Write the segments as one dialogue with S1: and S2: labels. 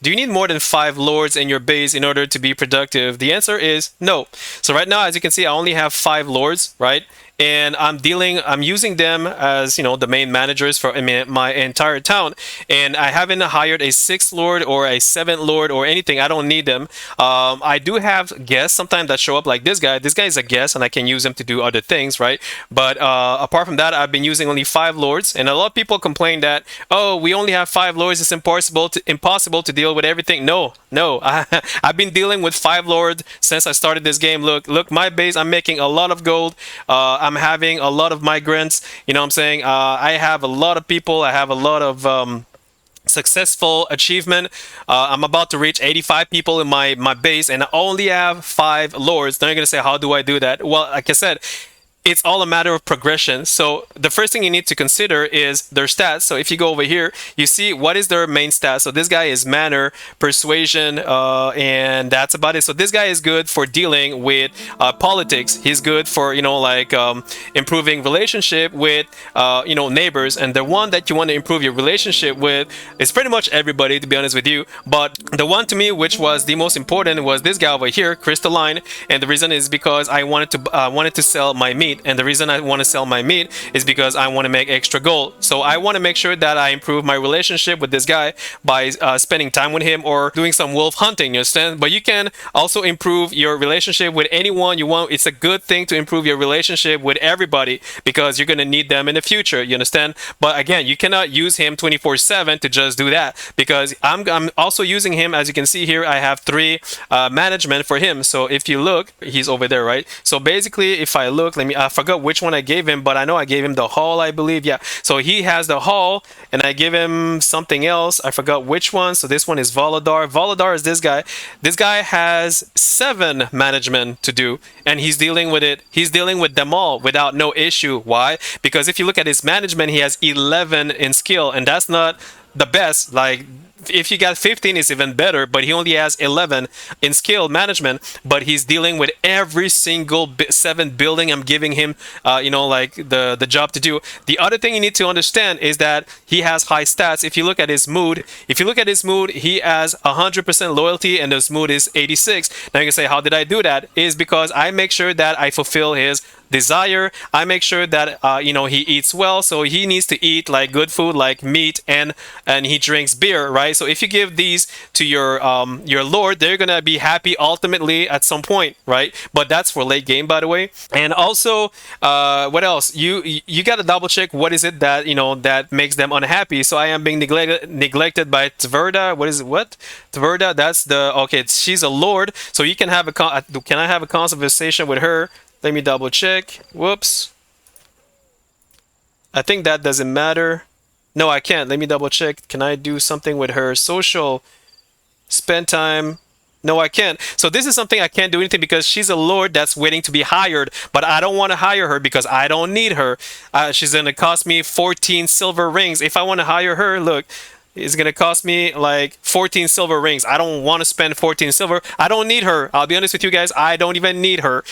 S1: Do you need more than 5 lords in your base in order to be productive? The answer is no. So right now, as you can see, I only have 5 lords, right? And I'm using them as, the main managers for, I mean, my entire town. And I haven't hired a 6th lord or a 7th lord or anything. I don't need them. I do have guests sometimes that show up, like this guy. This guy is a guest and I can use him to do other things, right? But apart from that, I've been using only 5 lords. And a lot of people complain that, oh, we only have 5 lords. It's impossible to deal with everything. No, no. I've been dealing with 5 lords since I started this game. Look, my base, I'm making a lot of gold. I'm having a lot of migrants. You know what I'm saying? I have a lot of people. I have a lot of successful achievement. I'm about to reach 85 people in my base, and I only have 5 lords. Now you're gonna say, how do I do that? Well, like I said, it's all a matter of progression. So the first thing you need to consider is their stats. So if you go over here, you see what is their main stats. So this guy is manner, persuasion, and that's about it. So this guy is good for dealing with politics. He's good for, improving relationship with, neighbors. And the one that you want to improve your relationship with is pretty much everybody, to be honest with you. But the one to me, which was the most important, was this guy over here, Crystalline. And the reason is because I wanted to sell my meat. And the reason I want to sell my meat is because I want to make extra gold. So I want to make sure that I improve my relationship with this guy by spending time with him or doing some wolf hunting, you understand? But you can also improve your relationship with anyone you want. It's a good thing to improve your relationship with everybody because you're going to need them in the future, you understand? But again, you cannot use him 24/7 to just do that because I'm also using him. As you can see here, I have 3 management for him. So if you look, he's over there, right? So basically, if I look, I forgot which one I gave him, but I know I gave him the hall, I believe. Yeah. So he has the hall, and I give him something else. I forgot which one. So this one is Voladar. Voladar is this guy. This guy has 7 management to do, and he's dealing with it. He's dealing with them all without no issue. Why? Because if you look at his management, he has 11 in skill, and that's not the best. Like, if you got 15, it's even better, but he only has 11 in skill management, but he's dealing with every single 7 building I'm giving him, the job to do. The other thing you need to understand is that he has high stats. If you look at his mood, he has 100% loyalty, and his mood is 86. Now you can say, how did I do that? Is because I make sure that I fulfill his desire. I make sure that he eats well, so he needs to eat like good food, like meat, and he drinks beer, right? So if you give these to your lord, they're gonna be happy ultimately at some point, right? But that's for late game, by the way. And also, what else? You gotta double check what is it that that makes them unhappy. So I am being neglected by Tverda. What is it? What Tverda? That's the okay. She's a lord, so you can have can I have a conversation with her? Let me double check. Whoops. I think that doesn't matter. No, I can't. Let me double check. Can I do something with her? Social. Spend time. No, I can't. So this is something I can't do anything because she's a lord that's waiting to be hired. But I don't want to hire her because I don't need her. She's going to cost me 14 silver rings. If I want to hire her, look. It's gonna cost me like 14 silver rings. I don't want to spend 14 silver. I don't need her. I'll be honest with you guys. I don't even need her.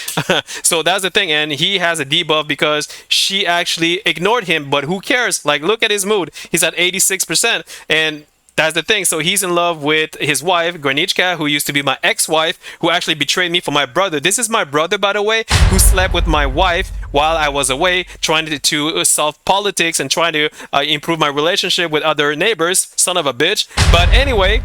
S1: So that's the thing. And he has a debuff because she actually ignored him. But who cares? Like, look at his mood. He's at 86%. And that's the thing. So he's in love with his wife, Granichka, who used to be my ex-wife, who actually betrayed me for my brother. This is my brother, by the way, who slept with my wife while I was away, trying to solve politics and trying to improve my relationship with other neighbors. Son of a bitch. But anyway,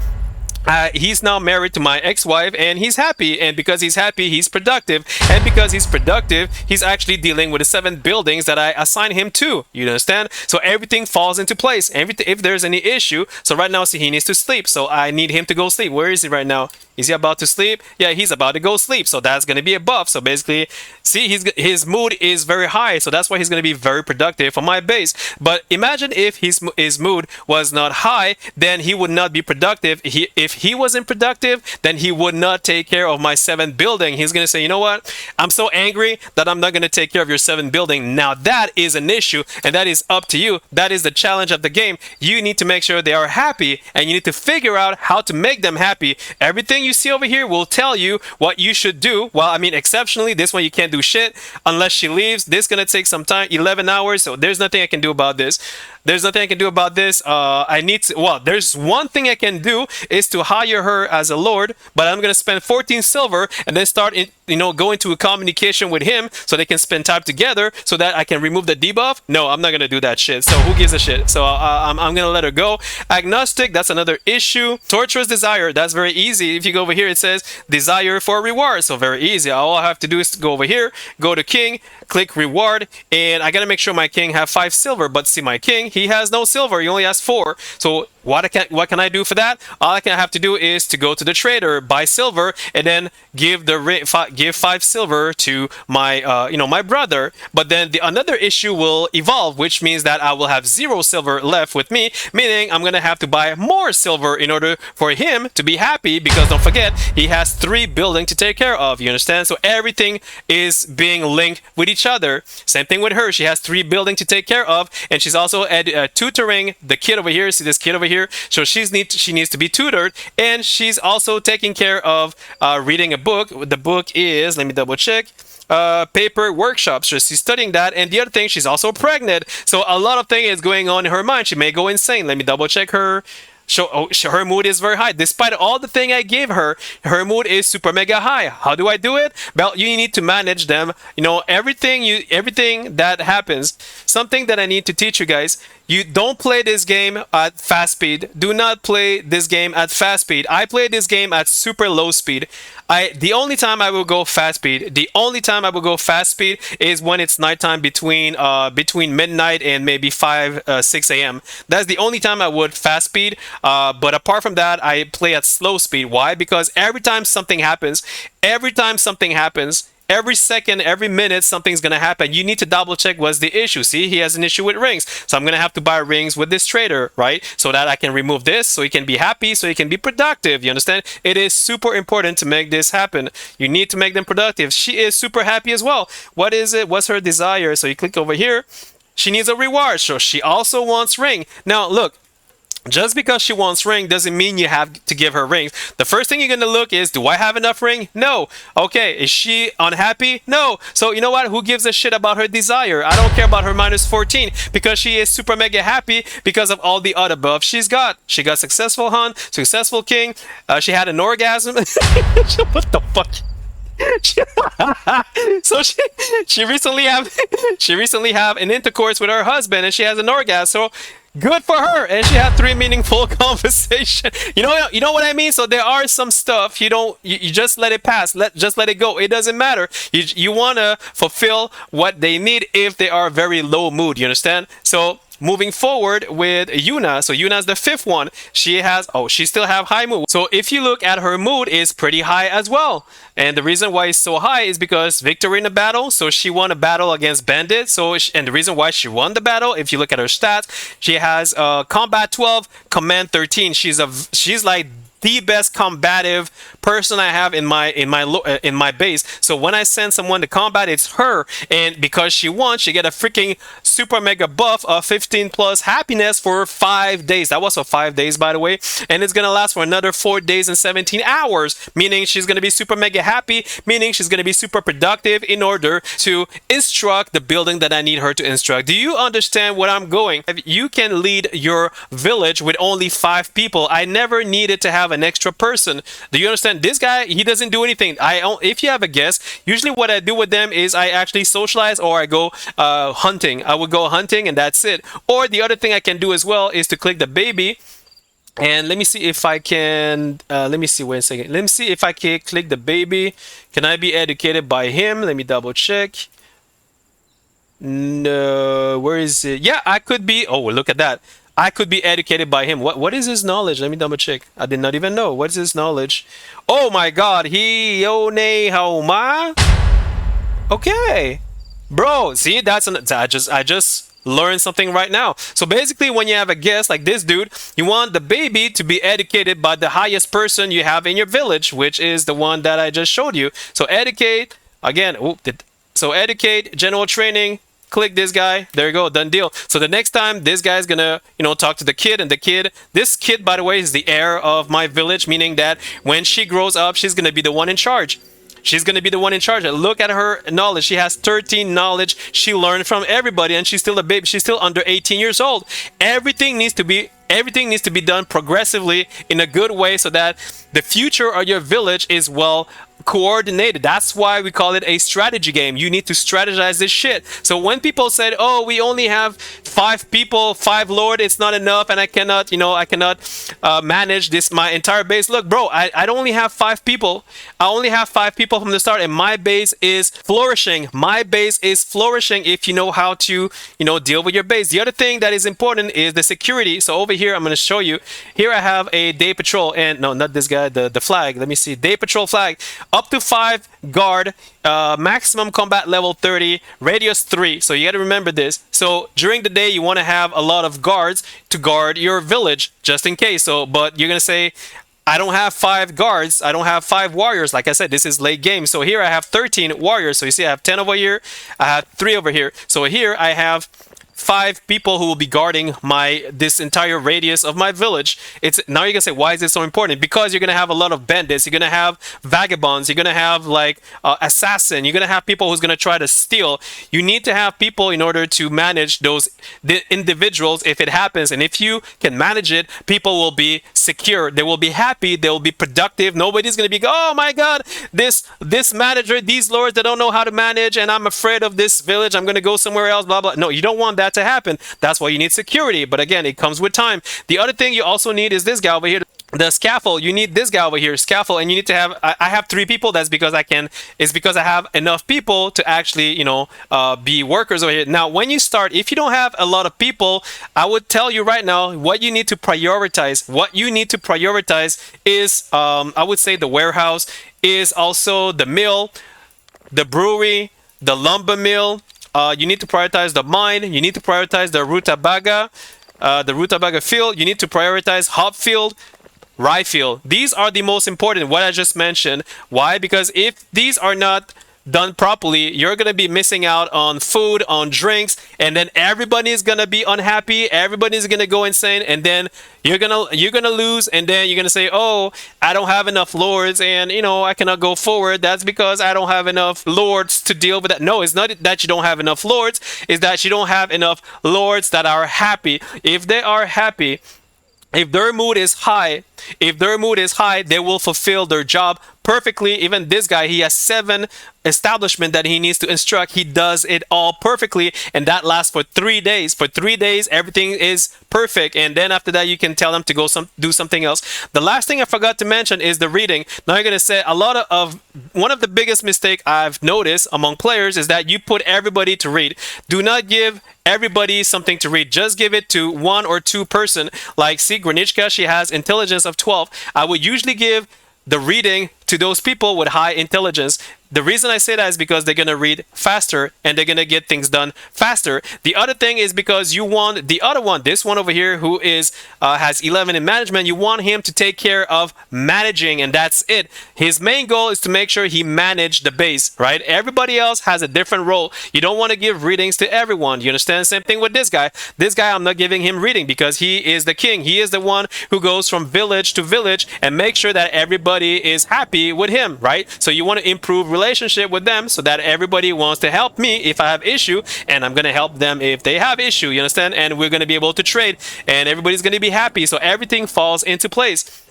S1: he's now married to my ex-wife, and he's happy. And because he's happy, he's productive. And because he's productive, he's actually dealing with the 7 buildings that I assign him to. You understand? So everything falls into place. If there's any issue, so right now, see, he needs to sleep. So I need him to go sleep. Where is he right now? Is he about to sleep? Yeah, he's about to go sleep. So that's going to be a buff. So basically, see, his mood is very high. So that's why he's going to be very productive for my base. But imagine if his mood was not high, then he would not be productive. If he wasn't productive, then he would not take care of my 7th building. He's going to say, you know what? I'm so angry that I'm not going to take care of your 7th building. Now that is an issue, and that is up to you. That is the challenge of the game. You need to make sure they are happy, and you need to figure out how to make them happy. Everything you see over here will tell you what you should do. Well, I mean, exceptionally, this one you can't do shit unless she leaves. This is going to take some time, 11 hours, so there's nothing I can do about this. There's nothing I can do about this. I need to. Well, there's one thing I can do is to hire her as a lord, but I'm gonna spend 14 silver and then start go into a communication with him so they can spend time together so that I can remove the debuff. No, I'm not gonna do that shit. So who gives a shit? So I'm gonna let her go. Agnostic, that's another issue. Torturous desire, that's very easy. If you go over here, it says desire for reward. So very easy. All I have to do is to go over here, go to king, click reward, and I gotta make sure my king have 5 silver. But see, my king, he has no silver. He only has 4. So what can I do for that? All I can have to do is to go to the trader, buy silver, and then give 5 silver to my my brother. But then another issue will evolve, which means that I will have 0 silver left with me, meaning I'm gonna have to buy more silver in order for him to be happy, because don't forget, he has 3 buildings to take care of. You understand? So everything is being linked with each other. Same thing with her. She has 3 buildings to take care of, and she's also tutoring the kid over here. See this kid over here? So she needs to be tutored, and she's also taking care of reading a book. The book is, let me double check, paper workshops. So she's studying that, and the other thing, she's also pregnant. So a lot of things is going on in her mind. She may go insane. Let me double check her. Her mood is very high. Despite all the thing I gave her, her mood is super mega high. How do I do it? Well, you need to manage them. Everything that happens. Something that I need to teach you guys. You don't play this game at fast speed. Do not play this game at fast speed. I play this game at super low speed. The only time I will go fast speed, is when it's nighttime between midnight and maybe 6 a.m. That's the only time I would fast speed. But apart from that, I play at slow speed. Why? Because every time something happens, every second, every minute, something's gonna happen. You need to double check what's the issue. See, he has an issue with rings, so I'm gonna have to buy rings with this trader, right? So that I can remove this, so he can be happy, so he can be productive. You understand? It is super important to make this happen. You need to make them productive. She is super happy as well. What is it? What's her desire? So you click over here. She needs a reward, so she also wants ring. Now look. Just because she wants ring doesn't mean you have to give her rings. The first thing you're going to look is, do I have enough ring? No. Okay, is she unhappy? No. So you know what? Who gives a shit about her desire? I don't care about her minus 14 because she is super mega happy because of all the other buffs she's got. She got successful hunt, successful king. She had an orgasm. What the fuck? So she recently have an intercourse with her husband, and she has an orgasm. So good for her, and she had 3 meaningful conversation. You know what I mean. So there are some stuff you just let it pass. Just let it go. It doesn't matter. You wanna fulfill what they need if they are very low mood. You understand? So moving forward with Yuna. So Yuna's the 5th one. She still have high mood. So if you look at her mood, is pretty high as well. And the reason why it's so high is because victory in a battle. So she won a battle against bandits. And the reason why she won the battle, if you look at her stats, she has combat 12, command 13. She's like the best combative person I have in my base. So when I send someone to combat, it's her, and because she won, she get a freaking super mega buff of 15 plus happiness for 5 days. That was for 5 days, by the way, and it's gonna last for another 4 days and 17 hours, meaning she's gonna be super mega happy, meaning she's gonna be super productive in order to instruct the building that I need her to instruct. Do you understand what I'm going? You can lead your village with only 5 people. I never needed to have an extra person. Do you understand? This guy, he doesn't do anything. If you have a guest, usually what I do with them is I actually socialize, or I go hunting. I would go hunting, and that's it. Or the other thing I can do as well is to click the baby. And let me see if I can, let me see, wait a second. Let me see if I can click the baby. Can I be educated by him? Let me double check. No, where is it? Yeah, I could be. Oh, look at that. I could be educated by him. What is his knowledge? Let me double check. I did not even know. What is his knowledge? Oh my god. Okay. Bro, see, I just learned something right now. So basically, when you have a guest like this dude, you want the baby to be educated by the highest person you have in your village, which is the one that I just showed you. So educate, again, educate, general training, click this guy, there you go, done deal. So the next time this guy's gonna talk to the kid, and this kid, by the way, is the heir of my village, meaning that when she grows up, she's gonna be the one in charge. She's going to be the one in charge. Look at her knowledge. She has 13 knowledge. She learned from everybody, and she's still a baby. She's still under 18 years old. Everything needs to be done progressively in a good way so that the future of your village is well coordinated. That's why we call it a strategy game. You need to strategize this shit. So when people said, "Oh, we only have 5 people, 5 lord, it's not enough, and I cannot, manage this my entire base." Look, bro, I only have 5 people. I only have 5 people from the start, and my base is flourishing. My base is flourishing if you know how to, deal with your base. The other thing that is important is the security. So over here, I'm going to show you. Here I have a day patrol, and no, not this guy, the flag. Let me see, day patrol flag. Up to 5 guard, maximum combat level 30, radius 3. So you got to remember this. So during the day, you want to have a lot of guards to guard your village, just in case. So, but you're going to say, I don't have 5 guards. I don't have 5 warriors. Like I said, this is late game. So here I have 13 warriors. So you see I have 10 over here. I have 3 over here. So here I have 5 people who will be guarding this entire radius of my village. It's now you're gonna say, why is this so important? Because you're gonna have a lot of bandits, you're gonna have vagabonds, you're gonna have like assassin, you're gonna have people who's gonna try to steal. You need to have people in order to manage the individuals if it happens, and if you can manage it, people will be secure, they will be happy, they will be productive. Nobody's gonna be, oh my god, this manager, these lords, they don't know how to manage, and I'm afraid of this village, I'm gonna go somewhere else, blah blah. No, you don't want that to happen. That's why you need security. But again, it comes with time. The other thing you also need is this guy over here, the scaffold. You need this guy over here, scaffold, and you need to have. I have 3 people. That's because I can. It's because I have enough people to actually, be workers over here. Now, when you start, if you don't have a lot of people, I would tell you right now what you need to prioritize. What you need to prioritize is, I would say, the warehouse, is also the mill, the brewery, the lumber mill. You need to prioritize the mine. You need to prioritize the rutabaga field. You need to prioritize hop field, rye field. These are the most important, what I just mentioned. Why? Because if these are not done properly, you're going to be missing out on food, on drinks, and then everybody is going to be unhappy. Everybody's going to go insane, and then you're going to lose, and then you're going to say, "Oh, I don't have enough lords, and I cannot go forward. That's because I don't have enough lords to deal with that." No, it's not that you don't have enough lords, it's that you don't have enough lords that are happy. If they are happy, if their mood is high, they will fulfill their job perfectly. Even this guy, he has 7 establishment that he needs to instruct. He does it all perfectly, and that lasts for 3 days. For 3 days, everything is perfect, and then after that, you can tell them to go do something else. The last thing I forgot to mention is the reading. Now you're gonna say one of the biggest mistake I've noticed among players is that you put everybody to read. Do not give everybody something to read. Just give it to 1 or 2 person. Like, see, Granichka, she has intelligence of 12. I would usually give the reading to those people with high intelligence. The reason I say that is because they're going to read faster and they're going to get things done faster. The other thing is because you want the other one, this one over here who is has 11 in management, you want him to take care of managing, and that's it. His main goal is to make sure he manage the base, right? Everybody else has a different role. You don't want to give readings to everyone. You understand? Same thing with this guy. This guy, I'm not giving him reading because he is the king. He is the one who goes from village to village and make sure that everybody is happy with him, right? So you want to improve relationship with them so that everybody wants to help me if I have issue, and I'm going to help them if they have issue. You understand? And we're going to be able to trade, and everybody's going to be happy. So everything falls into place.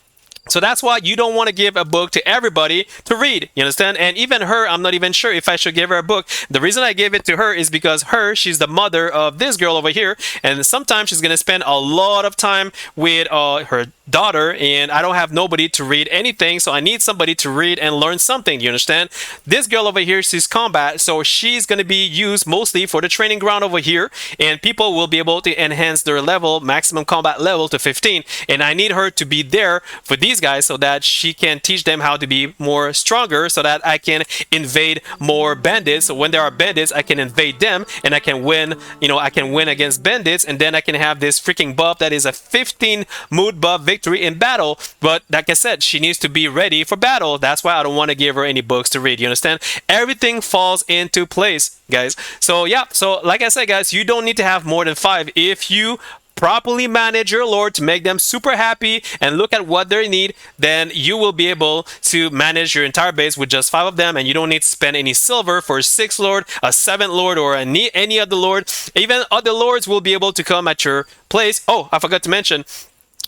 S1: So that's why you don't want to give a book to everybody to read. You understand? And even her, I'm not even sure if I should give her a book. The reason I gave it to her is because she's the mother of this girl over here. And sometimes she's going to spend a lot of time with her daughter, and I don't have nobody to read anything. So I need somebody to read and learn something. You understand? This girl over here, she's combat. So she's going to be used mostly for the training ground over here. And people will be able to enhance their level, maximum combat level to 15. And I need her to be there for these guys so that she can teach them how to be more stronger so that I can invade more bandits. So when there are bandits, I can invade them and I can win, I can win against bandits, and then I can have this freaking buff that is a 15 mood buff victory in battle. But like I said, she needs to be ready for battle. That's why I don't want to give her any books to read. You understand? Everything falls into place, guys. So yeah, so like I said, guys, you don't need to have more than 5. If you properly manage your lord to make them super happy and look at what they need, then you will be able to manage your entire base with just 5 of them, and you don't need to spend any silver for a 6th lord, a 7th lord, or any other lord. Even other lords will be able to come at your place. Oh, I forgot to mention,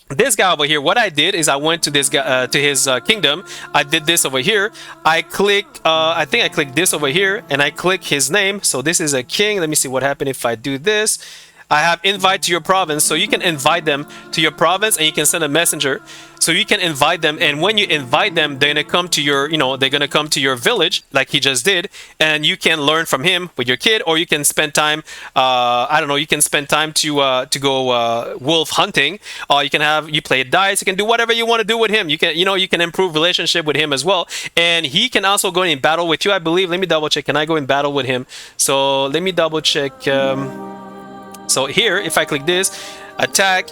S1: this guy over here, what I did is I went to this guy to his kingdom. I did this over here. I click I think I clicked this over here, and I click his name. So this is a king. Let me see what happened if I do this. I have invite to your province, so you can invite them to your province, and you can send a messenger. So you can invite them, and when you invite them, they're gonna come to your, they're gonna come to your village like he just did, and you can learn from him with your kid, or you can spend time. I don't know. You can spend time to go wolf hunting, or you play dice. You can do whatever you want to do with him. You can you can improve relationship with him as well, and he can also go in battle with you. I believe. Let me double check. Can I go in battle with him? So let me double check. So here, if I click this, attack,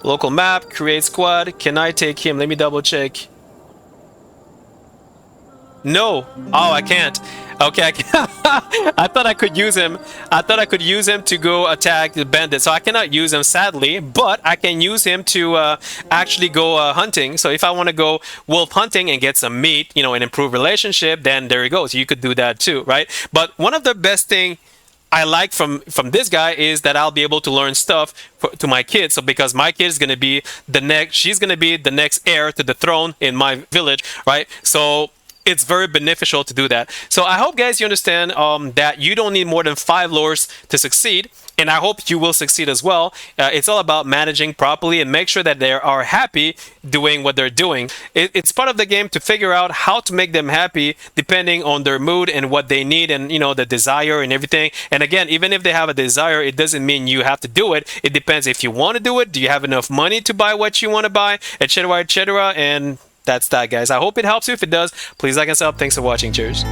S1: local map, create squad, can I take him? Let me double check. No. Oh, I can't. Okay, I, can I thought I could use him. I thought I could use him to go attack the bandit. So I cannot use him, sadly, but I can use him to actually go hunting. So if I want to go wolf hunting and get some meat, and improve relationship, then there you go. So you could do that too, right? But one of the best thing I like from this guy is that I'll be able to learn stuff to my kids. So because my kid is going to be she's going to be the next heir to the throne in my village, right? So it's very beneficial to do that. So I hope, guys, you understand that you don't need more than 5 lords to succeed. And I hope you will succeed as well. It's all about managing properly and make sure that they are happy doing what they're doing. It's part of the game to figure out how to make them happy depending on their mood and what they need, and the desire and everything. And again, even if they have a desire, it doesn't mean you have to do it. It depends if you want to do it. Do you have enough money to buy what you want to buy, etc., etc. And that's that, guys. I hope it helps you. If it does, please like and sub. Thanks for watching. Cheers.